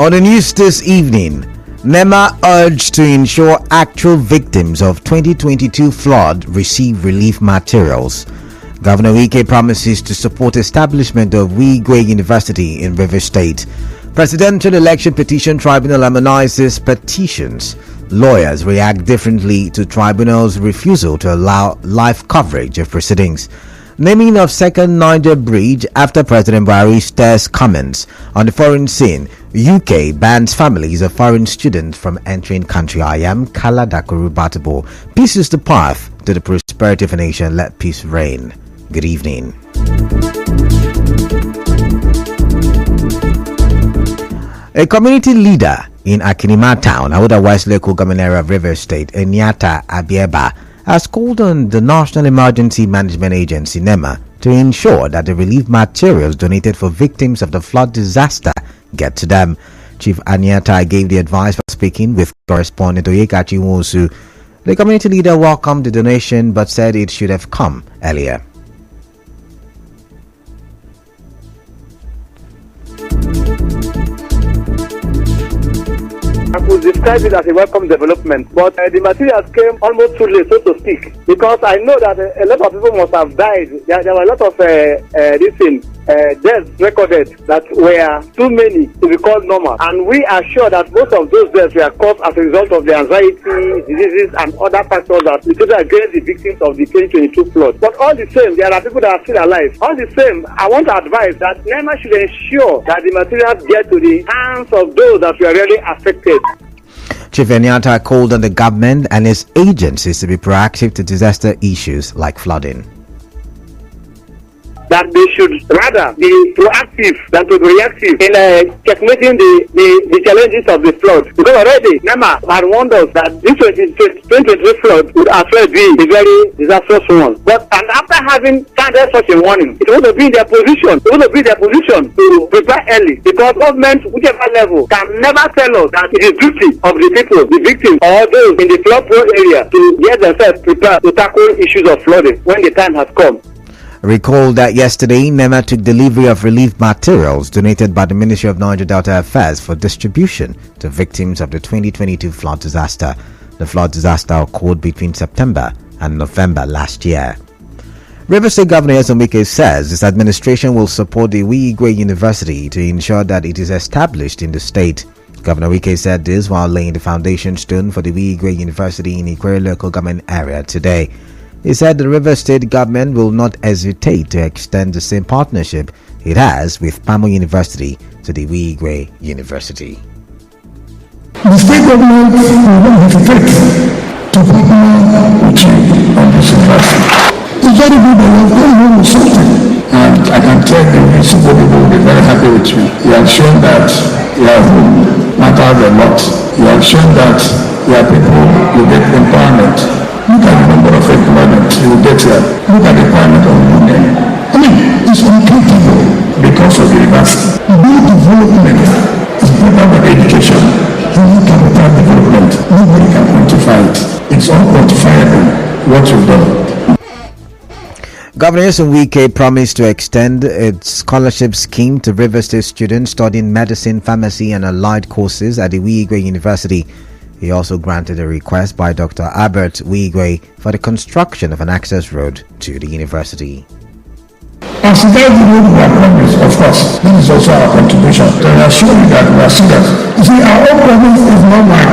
On the news this evening, NEMA urged to ensure actual victims of 2022 flood receive relief materials. Governor Wike promises to support establishment of Wigwe University in Rivers State. Presidential Election Petition Tribunal harmonizes petitions. Lawyers react differently to tribunal's refusal to allow live coverage of proceedings. Naming of second Niger bridge after President Buhari stirs comments on the foreign scene. UK bans families of foreign students from entering country. I am Kala Dakuru Batabo. Peace is the path to the prosperity of a nation. Let peace reign. Good evening. A community leader in Akinima town, otherwise local government area of Rivers State, Enyata Abieba, has called on the National Emergency Management Agency, NEMA, to ensure that the relief materials donated for victims of the flood disaster get to them. Chief Anyata gave the advice for speaking with correspondent Oyekachi Nwosu. The community leader welcomed the donation but said it should have come earlier. I could describe it as a welcome development, but the materials came almost too late, so to speak, because I know that a lot of people must have died. There were a lot of deaths recorded that were too many to be called normal, and we are sure that most of those deaths were caused as a result of the anxiety, diseases, and other factors that related against the victims of the 2022 flood. But all the same, there are people that are still alive. All the same, I want to advise that NEMA should ensure that the materials get to the hands of those that were really affected. Chief Enyata called on the government and its agencies to be proactive to disaster issues like flooding. That they should rather be proactive than to be reactive in checkmating the challenges of the flood. Because already NEMA had warned us that this 2023 flood would as well be a very disastrous one. And after having sounded such a warning, it would be their position. It would be their position to prepare early, because government, whichever level, can never tell us that it is duty of the people, the victims, or those in the flood-prone area to get themselves prepared to tackle issues of flooding when the time has come. Recall that yesterday, NEMA took delivery of relief materials donated by the Ministry of Niger Delta Affairs for distribution to victims of the 2022 flood disaster. The flood disaster occurred between September and November last year. Rivers State Governor Nyesom Wike says his administration will support the Wigwe University to ensure that it is established in the state. Governor Wike said this while laying the foundation stone for the Wigwe University in Ikwere local government area today. He said the Rivers State government will not hesitate to extend the same partnership it has with Pamo University to the Wigwe University. The state government will not hesitate to partner with you on this university. It's very good that you have done well with something. And I can tell you, people will be very happy with you. You have shown that you have mattered a lot. You have shown that your people will get empowerment. Look at the number of employment you will get here. Look at the employment of women. I mean, it's uncountable because of the university. Good development is better than education. You look at the development. Nobody can quantify it. It's unquantifiable what you've done. Governor Nyesom Wike promised to extend its scholarship scheme to Rivers State students studying medicine, pharmacy, and allied courses at the Wigwe University. He also granted a request by Dr. Albert Wigwe for the construction of an access road to the university. As regards the road we have promised, of course, this is also our contribution to assure you that we are serious. You see, our own promise is not like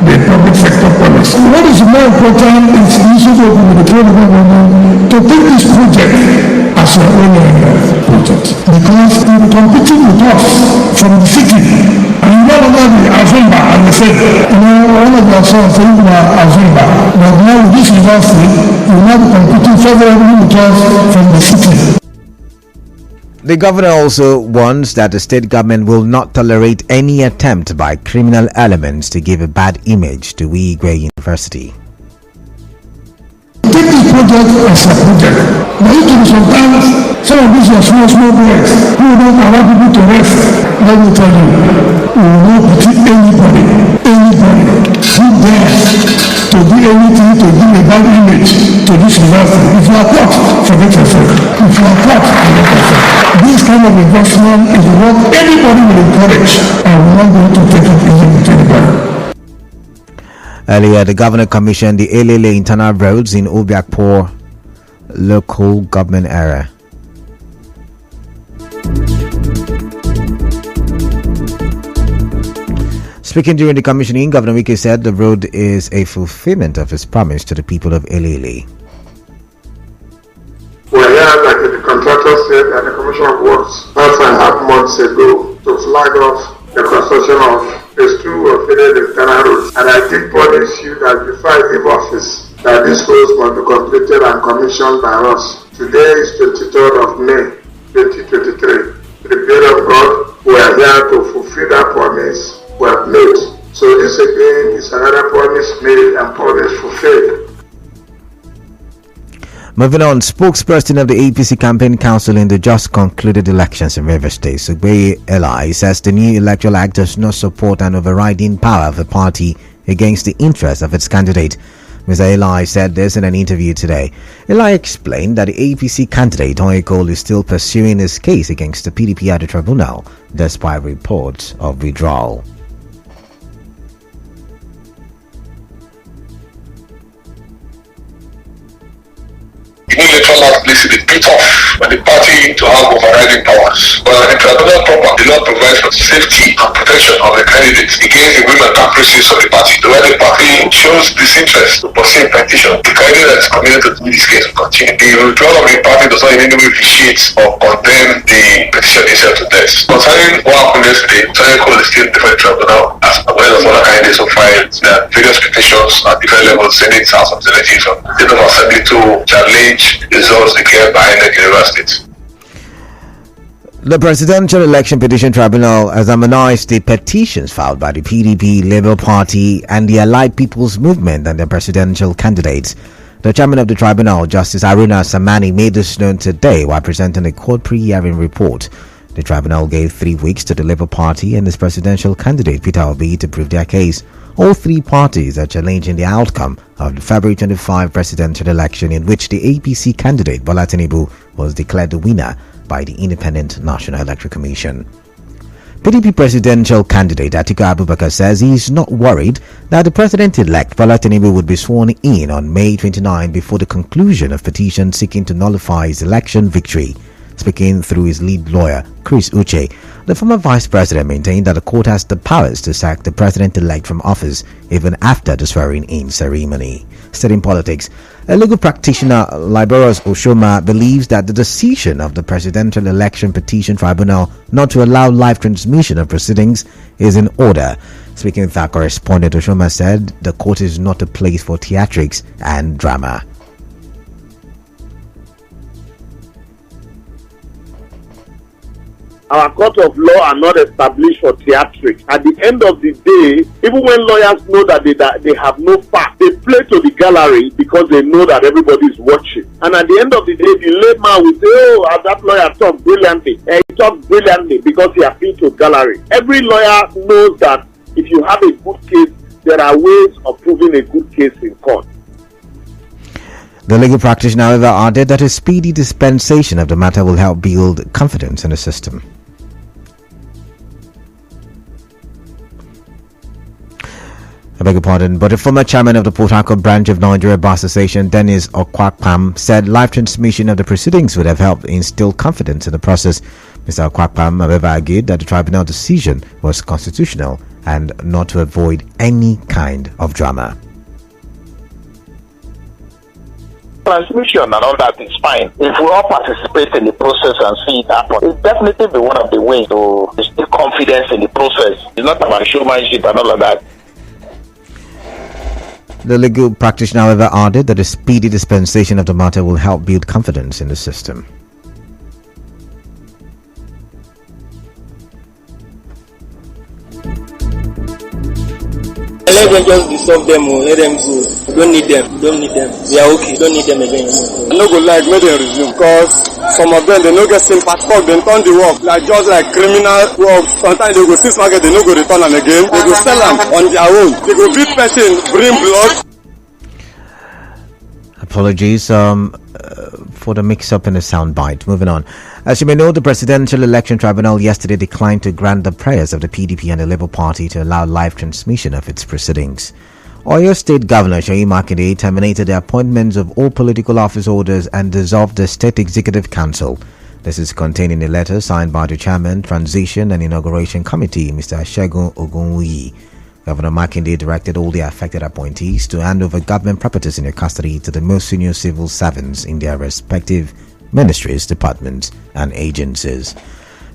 the public sector promise. What is more important is the issue of the government to take this project as your own project, because you are competing with us from the city. And you no longer be Azumba, as they said. One of your sons saying you are Azumba. But now with this university, you will now be competing favorably with us from the city. The governor also warns that the state government will not tolerate any attempt by criminal elements to give a bad image to Wigwe University. Take this project as a project. But it can sometimes, some of these are small boys who don't allow people to rest. Let me tell you, we will not pity anybody who dares to do anything to give a bad image to this university. If you are caught, forget yourself. If you are caught, forget yourself. This This kind of investment is what anybody will encourage, and we're not going to take it easy with anybody. Earlier, the governor commissioned the Elele internal roads in Obiakpor local government area. Speaking during the commissioning, Governor Wike said the road is a fulfillment of his promise to the people of Elele. We are here, like the contractor said, at the Commission of Works 5.5 months ago to flag off the construction of phase 2 of Elele internal roads. And I did promise you that before I leave office, that this roads must be completed and commissioned by us. Today is 23rd of May, 2023. With the glory of God, we are here to fulfill that promise we have made. So this again is another promise made and promise fulfilled. Moving on, spokesperson of the APC Campaign Council in the just concluded elections in Rivers State, Sugbe Eli, says the new electoral act does not support an overriding power of the party against the interests of its candidate. Mr. Eli said this in an interview today. Eli explained that the APC candidate Oyeko is still pursuing his case against the PDP at the tribunal, despite reports of withdrawal. Electoral act places a bit off on the party to have overriding powers. But in tribunal proper, the law provides for safety and protection of the candidates against the whim and caprices of the party. Where the party shows disinterest to pursue a petition, the candidate that is committed to this case will continue. The withdrawal of the party does not in any way vitiate or condemn the petition itself to death. Concerning what happened yesterday, Oyeko is still in different tribunal as well as other candidates who filed their various petitions at different levels, Senate, House of Representatives, and State of Assembly to challenge results declared by INEC in Rivers State. The Presidential Election Petition Tribunal examined the petitions filed by the PDP, Labour Party, and the Allied People's Movement and their presidential candidates. The chairman of the tribunal, Justice Aruna Samani, made this known today while presenting a court pre-hearing report. The tribunal gave 3 weeks to the Labour Party and its presidential candidate, Peter Obi, to prove their case. All three parties are challenging the outcome of the February 25 presidential election, in which the APC candidate Bola Tinubu was declared the winner by the Independent National Electoral Commission. PDP presidential candidate Atiku Abubakar says he is not worried that the president-elect Bola Tinubu would be sworn in on May 29 before the conclusion of petitions seeking to nullify his election victory. Speaking through his lead lawyer, Chris Uche, the former vice president maintained that the court has the powers to sack the president-elect from office even after the swearing-in ceremony. Studying politics, a legal practitioner, Liberius Oshoma, believes that the decision of the Presidential Election Petition Tribunal not to allow live transmission of proceedings is in order. Speaking with our correspondent, Oshoma said the court is not a place for theatrics and drama. Our court of law are not established for theatrics. At the end of the day, even when lawyers know that they have no fact, they play to the gallery because they know that everybody is watching. And at the end of the day, the layman will say, oh, that lawyer talked brilliantly. He talked brilliantly because he appealed to gallery. Every lawyer knows that if you have a good case, there are ways of proving a good case in court. The legal practitioner, however, added that a speedy dispensation of the matter will help build confidence in the system. I beg your pardon, but the former chairman of the Port Harcourt branch of Nigeria Bar Association, Dennis Okwakpam, said live transmission of the proceedings would have helped instill confidence in the process. Mr. Okwakpam, however, argued that the tribunal decision was constitutional and not to avoid any kind of drama. Transmission and all that is fine. If we all participate in the process and see it happen, it's definitely be one of the ways to instill confidence in the process. It's not about showmanship and all of that. The legal practitioner, however, added that a speedy dispensation of the matter will help build confidence in the system. Let them just dissolve them or let them go. We don't need them. We are okay. We don't need them again. I no go like make them resume because some of them they no get sympathy. They turn the work like just like criminal work. Sometimes they go six market, they no go return them again. They go sell them on their own. They go beat person, bring blood. Apologies for the mix-up in the soundbite. Moving on. As you may know, the Presidential Election Tribunal yesterday declined to grant the prayers of the PDP and the Labour Party to allow live transmission of its proceedings. Oyo State Governor Seyi Makinde terminated the appointments of all political office holders and dissolved the State Executive Council. This is contained in a letter signed by the Chairman, Transition and Inauguration Committee, Mr. Segun Ogunwuyi. Governor Makinde directed all the affected appointees to hand over government properties in their custody to the most senior civil servants in their respective ministries, departments, and agencies.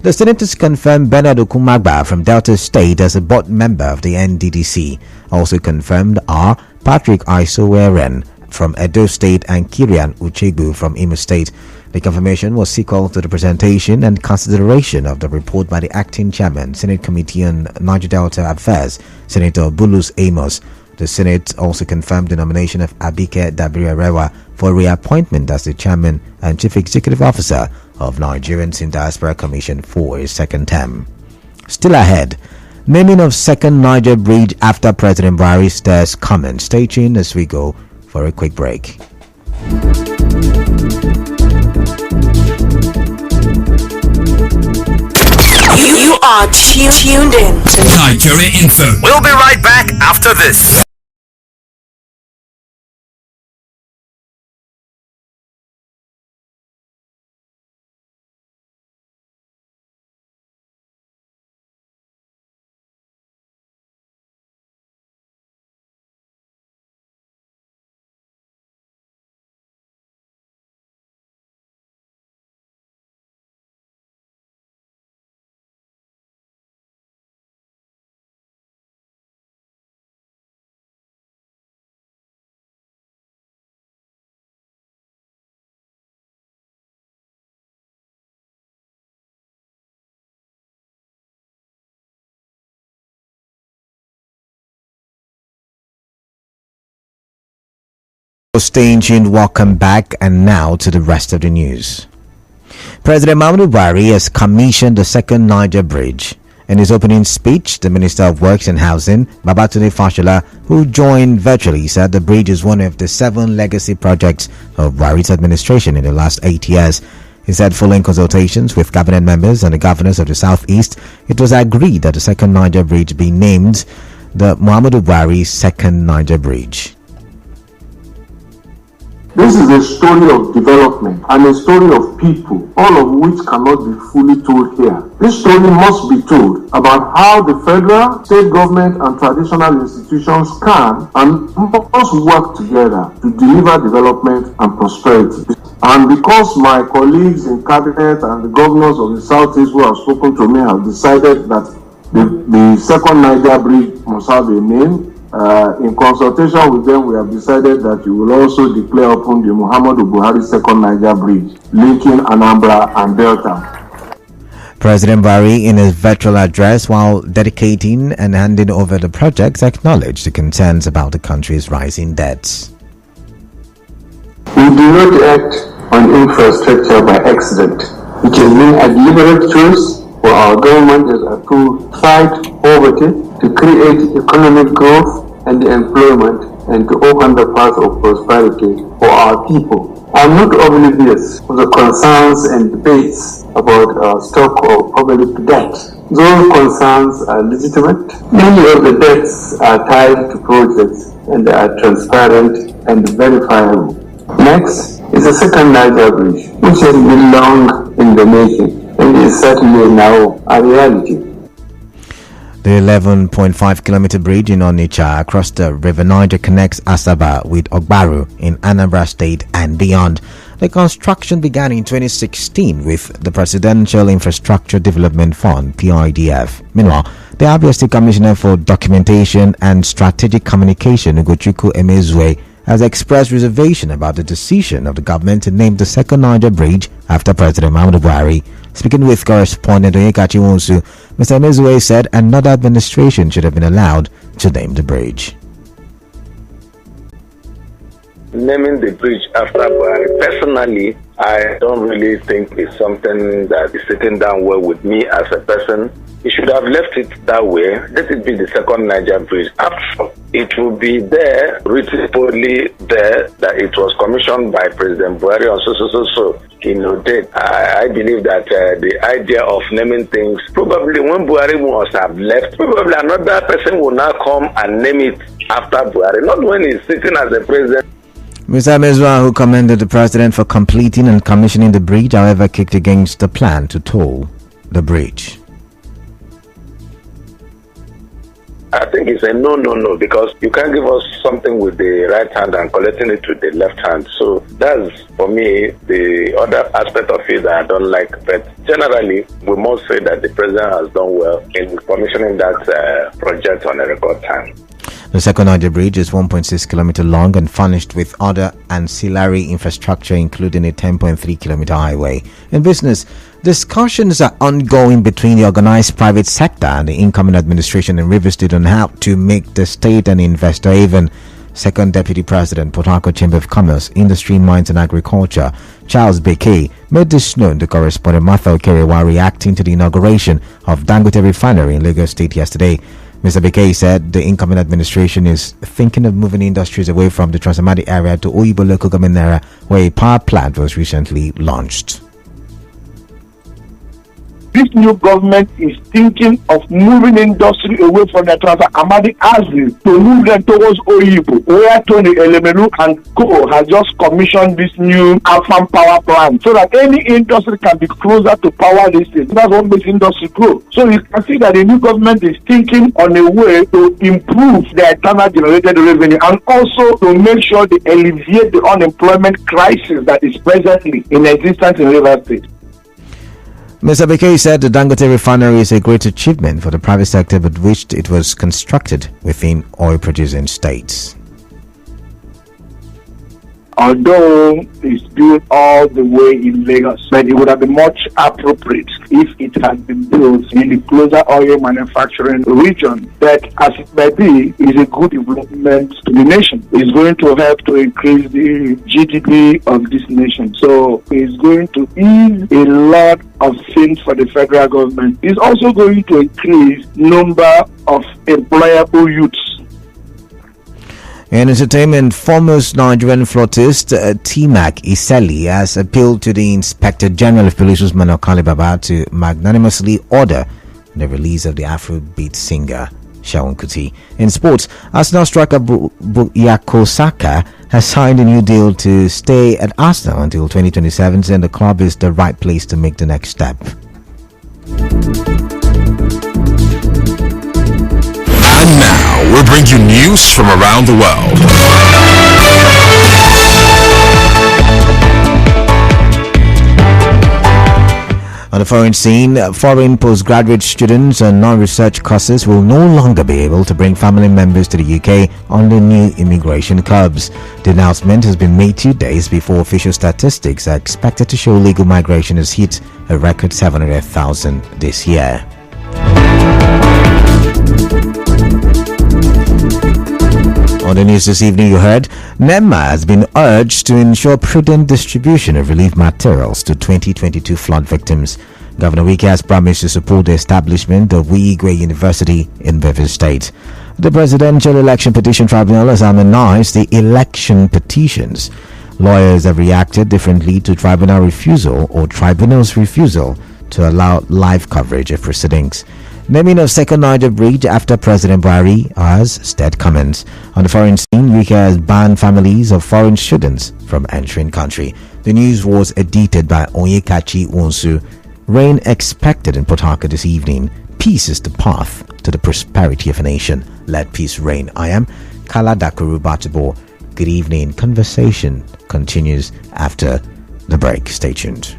The senators confirmed Bernard Okumagba from Delta State as a board member of the NDDC. Also confirmed are Patrick Isoweren from Edo State and Kirian Uchegbu from Imo State. The confirmation was sequel to the presentation and consideration of the report by the acting chairman, Senate Committee on Niger Delta Affairs, Senator Bulus Amos. The Senate also confirmed the nomination of Abike Dabiri-Arewa for reappointment as the chairman and chief executive officer of Nigerians in Diaspora Commission for his second term. Still ahead, naming of second Niger bridge after President Buhari stirs comments. Stay tuned as we go for a quick break. You are tuned in to Nigeria Info. We'll be right back after this. Staying tuned, welcome back, and now to the rest of the news. President Muhammadu Buhari has commissioned the second Niger bridge. In his opening speech, the Minister of Works and Housing, Babatunde Fashola, who joined virtually, said the bridge is one of the 7 legacy projects of Buhari's administration in the last 8 years. He said following consultations with cabinet members and the governors of the Southeast, it was agreed that the second Niger bridge be named the Muhammadu Buhari Second Niger Bridge. This is a story of development and a story of people, all of which cannot be fully told here. This story must be told about how the federal, state government and traditional institutions can and must work together to deliver development and prosperity. And because my colleagues in cabinet and the governors of the Southeast who have spoken to me have decided that the second Niger bridge must have a name, in consultation with them, we have decided that we will also declare open the Muhammadu Buhari Second Niger Bridge, linking Anambra and Delta. President Buhari, in his virtual address while dedicating and handing over the projects, acknowledged the concerns about the country's rising debts. We do not act on infrastructure by accident. It has been a deliberate choice for our government to fight poverty, to create economic growth and employment, and to open the path of prosperity for our people. I am not oblivious to the concerns and debates about our stock of public debt. Those concerns are legitimate. Many of the debts are tied to projects and are transparent and verifiable. Next is the second Niger Bridge, which has been long in the making and is certainly now a reality. The 11.5 kilometer bridge in Onitsha across the River Niger connects Asaba with Ogbaru in Anambra State and beyond. The construction began in 2016 with the Presidential Infrastructure Development Fund (PIDF). Meanwhile, the Abia State Commissioner for Documentation and Strategic Communication, Ugochukwu Emezue, has expressed reservation about the decision of the government to name the second Niger bridge after President Muhammadu Buhari. Speaking with correspondent Onyekachi Wonsu, Mr. Emezue said another administration should have been allowed to name the bridge. Naming the bridge after Buhari, personally, I don't really think it's something that is sitting down well with me as a person. He should have left it that way. Let it be the second Niger bridge. After it will be there, written there, that it was commissioned by President Buhari on so. I believe that the idea of naming things, probably when Buhari must have left, probably another person will now come and name it after Buhari, not when he's sitting as a president. Mr. Mezwa, who commended the president for completing and commissioning the bridge, however, kicked against the plan to toll the bridge. I think it's a no, because you can't give us something with the right hand and collecting it with the left hand. So that's, for me, the other aspect of it that I don't like. But generally, we must say that the president has done well in commissioning that project on a record time. The second Niger bridge is 1.6 kilometer long and furnished with other ancillary infrastructure, including a 10.3 kilometer highway. In business, discussions are ongoing between the organized private sector and the incoming administration in Rivers State on how to make the state an investor haven. Second Deputy President, Port Harcourt Chamber of Commerce, Industry, Mines and Agriculture, Charles Bekay, made this known to correspondent Martha Okere while reacting to the inauguration of Dangote Refinery in Lagos State yesterday. Mr. Bekay said the incoming administration is thinking of moving industries away from the Transamadi area to Oyibo local government area, where a power plant was recently launched. This new government is thinking of moving industry away from the Transamadi axis to move them towards Oyibo, where Tony Elemelu and Co has just commissioned this new Afam power plant, so that any industry can be closer to power this state. That's what makes industry grow. So you can see that the new government is thinking on a way to improve the internal generated revenue and also to make sure they alleviate the unemployment crisis that is presently in existence in Rivers State. Mr. Bekay said the Dangote Refinery is a great achievement for the private sector, but wished it was constructed within oil-producing states. Although it's built all the way in Lagos, but it would have been much appropriate if it had been built in the closer oil manufacturing region. But as it may be, it's a good development to the nation. It's going to help to increase the GDP of this nation. So it's going to ease a lot of things for the federal government. It's also going to increase number of employable youths. In entertainment, foremost Nigerian flautist T-Mac Iseli has appealed to the Inspector General of Police Usman Okali Baba to magnanimously order the release of the Afrobeat singer Shaun Kuti. In sports, Arsenal striker Bukayo Saka has signed a new deal to stay at Arsenal until 2027, and the club is the right place to make the next step. And now, we'll bring you news from around the world. On the foreign scene, foreign postgraduate students and non-research courses will no longer be able to bring family members to the UK under new immigration curbs. The announcement has been made 2 days before official statistics are expected to show legal migration has hit a record 700,000 this year. On the news this evening, you heard NEMA has been urged to ensure prudent distribution of relief materials to 2022 flood victims. Governor Wike has promised to support the establishment of Wigwe University in Rivers State. The Presidential Election Petition Tribunal has harmonized the election petitions. Lawyers have reacted differently to tribunal's refusal to allow live coverage of proceedings. Naming of second Niger bridge after President Buhari has stirred comments. On the foreign scene, UK has banned families of foreign students from entering country. The news was edited by Onyekachi Wonsu. Rain expected in Port Harcourt this evening. Peace is the path to the prosperity of a nation. Let peace reign. I am Kala Dakuru Batibo. Good evening. Conversation continues after the break. Stay tuned.